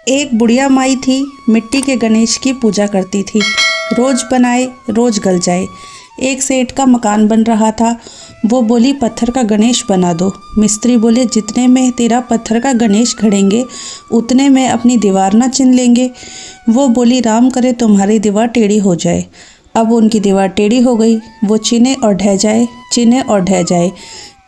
एक बुढ़िया माई थी, मिट्टी के गणेश की पूजा करती थी। रोज बनाए रोज गल जाए। एक सेठ का मकान बन रहा था। वो बोली पत्थर का गणेश बना दो। मिस्त्री बोले जितने में तेरा पत्थर का गणेश घड़ेंगे उतने में अपनी दीवार ना चिन लेंगे। वो बोली राम करे तुम्हारी दीवार टेढ़ी हो जाए। अब उनकी दीवार टेढ़ी हो गई। वो चिने और ढह जाए, चिने और ढह जाए।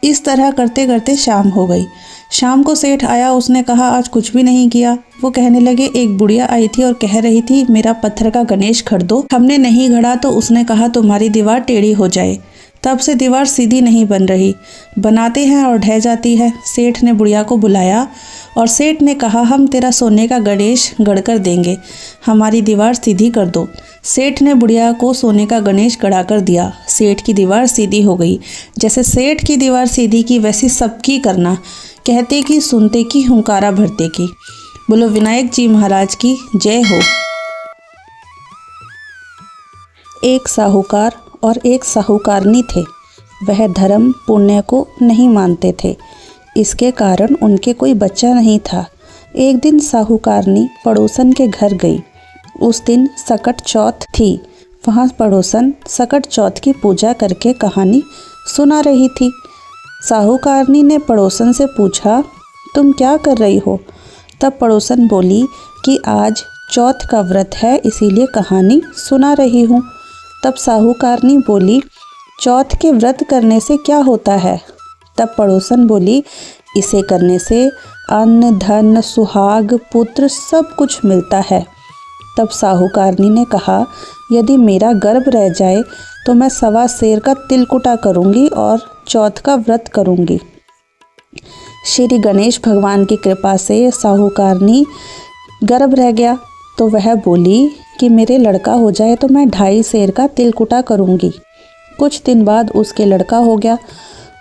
इस तरह करते करते शाम हो गई। शाम को सेठ आया। उसने कहा आज कुछ भी नहीं किया। वो कहने लगे एक बुढ़िया आई थी और कह रही थी मेरा पत्थर का गणेश घड़ दो। हमने नहीं घड़ा तो उसने कहा तुम्हारी दीवार टेढ़ी हो जाए। तब से दीवार सीधी नहीं बन रही, बनाते हैं और ढह जाती है। सेठ ने बुढ़िया को बुलाया और सेठ ने कहा हम तेरा सोने का गणेश गढ़कर देंगे, हमारी दीवार सीधी कर दो। सेठ ने बुढ़िया को सोने का गणेश गढ़ा कर दिया। सेठ की दीवार सीधी हो गई। जैसे सेठ की दीवार सीधी की वैसी सबकी करना, कहते की सुनते की हुंकारा भरते की। बोलो विनायक जी महाराज की जय हो। एक साहूकार और एक साहूकारनी थे। वह धर्म पुण्य को नहीं मानते थे। इसके कारण उनके कोई बच्चा नहीं था। एक दिन साहूकारनी पड़ोसन के घर गई। उस दिन सकट चौथ थी। वहाँ पड़ोसन सकट चौथ की पूजा करके कहानी सुना रही थी। साहूकारनी ने पड़ोसन से पूछा तुम क्या कर रही हो? तब पड़ोसन बोली कि आज चौथ का व्रत है इसीलिए कहानी सुना रही हूँ। तब साहूकारनी बोली चौथ के व्रत करने से क्या होता है? तब पड़ोसन बोली इसे करने से अन्न धन सुहाग पुत्र सब कुछ मिलता है। तब साहूकारनी ने कहा यदि मेरा गर्भ रह जाए तो मैं 1.25 सेर का तिलकुटा करूँगी और चौथ का व्रत करूँगी। श्री गणेश भगवान की कृपा से साहूकारनी गर्भ रह गया तो वह बोली कि मेरे लड़का हो जाए तो मैं 2.5 सेर का तिलकुटा करूँगी। कुछ दिन बाद उसके लड़का हो गया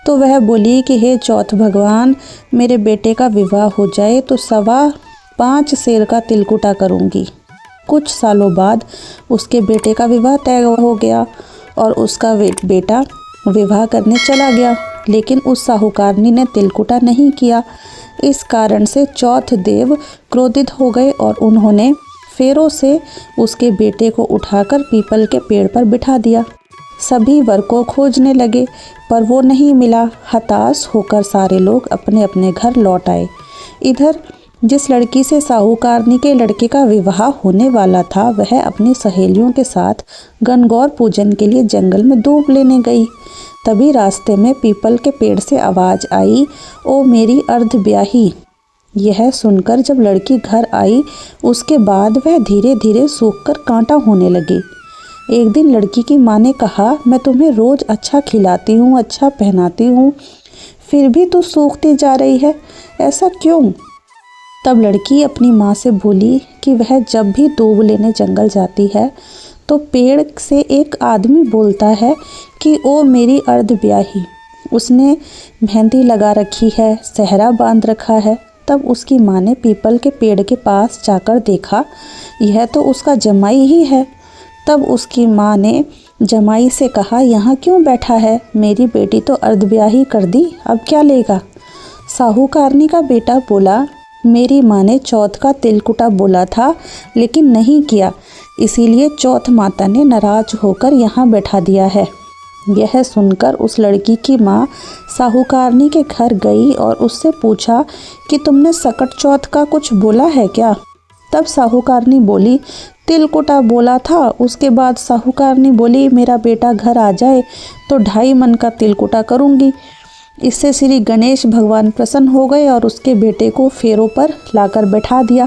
तो वह बोली कि हे चौथ भगवान मेरे बेटे का विवाह हो जाए तो 5.25 सेर का तिलकुटा करूँगी। कुछ सालों बाद उसके बेटे का विवाह तय हो गया और उसका बेटा विवाह करने चला गया, लेकिन उस साहूकारनी ने तिलकुटा नहीं किया। इस कारण से चौथ देव क्रोधित हो गए और उन्होंने फेरों से उसके बेटे को उठाकर पीपल के पेड़ पर बिठा दिया। सभी वर को खोजने लगे पर वो नहीं मिला। हताश होकर सारे लोग अपने अपने घर लौट आए। इधर जिस लड़की से साहूकारनी के लड़के का विवाह होने वाला था वह अपनी सहेलियों के साथ गणगौर पूजन के लिए जंगल में दूब लेने गई। तभी रास्ते में पीपल के पेड़ से आवाज़ आई ओ मेरी अर्ध ब्याही। यह सुनकर जब लड़की घर आई उसके बाद वह धीरे धीरे सूखकर कांटा होने लगी। एक दिन लड़की की माँ ने कहा मैं तुम्हें रोज़ अच्छा खिलाती हूँ, अच्छा पहनाती हूँ, फिर भी तू सूखती जा रही है, ऐसा क्यों? तब लड़की अपनी माँ से बोली कि वह जब भी दूब लेने जंगल जाती है तो पेड़ से एक आदमी बोलता है कि ओ मेरी अर्ध ब्याही। उसने मेहंदी लगा रखी है, सेहरा बांध रखा है। तब उसकी माँ ने पीपल के पेड़ के पास जाकर देखा यह तो उसका जमाई ही है। तब उसकी माँ ने जमाई से कहा यहाँ क्यों बैठा है? मेरी बेटी तो अर्ध ब्याही कर दी, अब क्या लेगा? साहूकारनी का बेटा बोला मेरी माँ ने चौथ का तिलकुटा बोला था लेकिन नहीं किया, इसीलिए चौथ माता ने नाराज होकर यहाँ बैठा दिया है। यह सुनकर उस लड़की की माँ साहूकारनी के घर गई और उससे पूछा कि तुमने सकट चौथ का कुछ बोला है क्या? तब साहूकारनी बोली तिलकुटा बोला था। उसके बाद साहूकारनी बोली मेरा बेटा घर आ जाए तो 2.5 मन का तिलकुटा करूँगी। इससे श्री गणेश भगवान प्रसन्न हो गए और उसके बेटे को फेरों पर लाकर बैठा दिया।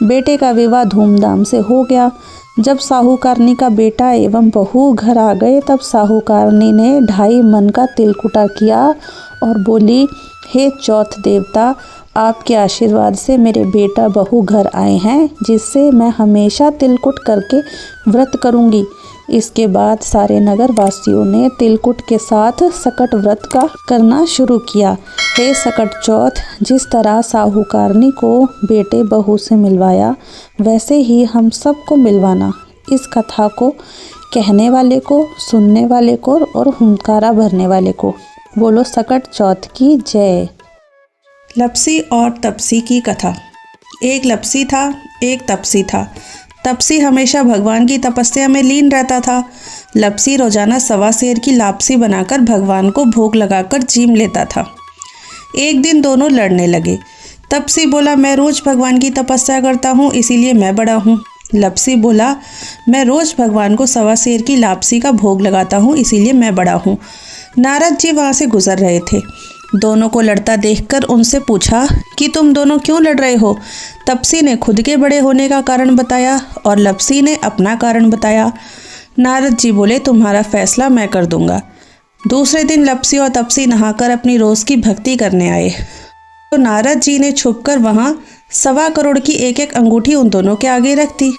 बेटे का विवाह धूमधाम से हो गया। जब साहूकारनी का बेटा एवं बहू घर आ गए तब साहूकारनी ने 2.5 मन का तिलकुटा किया और बोली हे चौथ देवता आपके आशीर्वाद से मेरे बेटा बहू घर आए हैं जिससे मैं हमेशा तिलकुट करके व्रत करूँगी। इसके बाद सारे नगर वासियों ने तिलकुट के साथ सकट व्रत का करना शुरू किया। हे सकट चौथ, जिस तरह साहूकारनी को बेटे बहू से मिलवाया वैसे ही हम सबको मिलवाना। इस कथा को कहने वाले को, सुनने वाले को और हुंकारा भरने वाले को। बोलो सकट चौथ की जय। लपसी और तपसी की कथा। एक लपसी था, एक तपसी था। तपसी हमेशा भगवान की तपस्या में लीन रहता था। लपसी रोजाना सवा सेर की लापसी बनाकर भगवान को भोग लगाकर जीम लेता था। एक दिन दोनों लड़ने लगे। तपसी बोला, मैं रोज भगवान की तपस्या करता हूँ, इसीलिए मैं बड़ा हूँ। लपसी बोला, मैं रोज भगवान को सवा सेर की लापसी का भोग लगाता हूँ, इसीलिए मैं बड़ा हूँ। नारद जी वहाँ से गुजर रहे थे। दोनों को लड़ता देखकर उनसे पूछा कि तुम दोनों क्यों लड़ रहे हो। तपसी ने खुद के बड़े होने का कारण बताया और लपसी ने अपना कारण बताया। नारद जी बोले, तुम्हारा फैसला मैं कर दूंगा। दूसरे दिन लपसी और तपसी नहाकर अपनी रोज़ की भक्ति करने आए तो नारद जी ने छुपकर वहाँ 1.25 करोड़ की एक एक अंगूठी उन दोनों के आगे रख दी।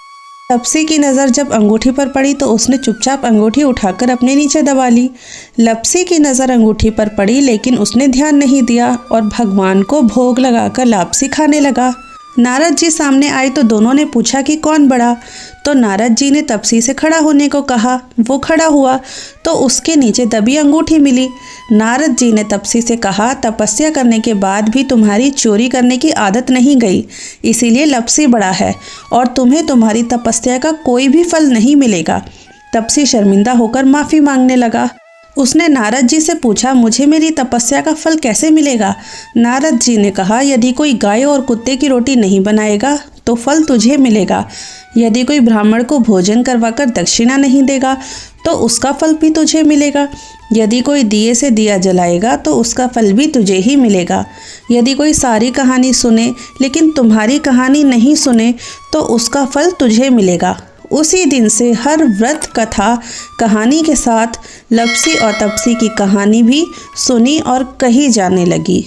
लपसी की नज़र जब अंगूठी पर पड़ी तो उसने चुपचाप अंगूठी उठाकर अपने नीचे दबा ली। लपसी की नज़र अंगूठी पर पड़ी लेकिन उसने ध्यान नहीं दिया और भगवान को भोग लगाकर लापसी खाने लगा। नारद जी सामने आए तो दोनों ने पूछा कि कौन बड़ा। तो नारद जी ने तपसी से खड़ा होने को कहा। वो खड़ा हुआ तो उसके नीचे दबी अंगूठी मिली। नारद जी ने तपसी से कहा, तपस्या करने के बाद भी तुम्हारी चोरी करने की आदत नहीं गई, इसीलिए लपसी बड़ा है और तुम्हें तुम्हारी तपस्या का कोई भी फल नहीं मिलेगा। तपसी शर्मिंदा होकर माफ़ी मांगने लगा। उसने नारद जी से पूछा, मुझे मेरी तपस्या का फल कैसे मिलेगा। नारद जी ने कहा, यदि कोई गाय और कुत्ते की रोटी नहीं बनाएगा तो फल तुझे मिलेगा। यदि कोई ब्राह्मण को भोजन करवाकर दक्षिणा नहीं देगा तो उसका फल भी तुझे मिलेगा। यदि कोई दिए से दिया जलाएगा तो उसका फल भी तुझे ही मिलेगा। यदि कोई सारी कहानी सुने लेकिन तुम्हारी कहानी नहीं सुने तो उसका फल तुझे मिलेगा। उसी दिन से हर व्रत कथा कहानी के साथ लपसी और तपसी की कहानी भी सुनी और कही जाने लगी।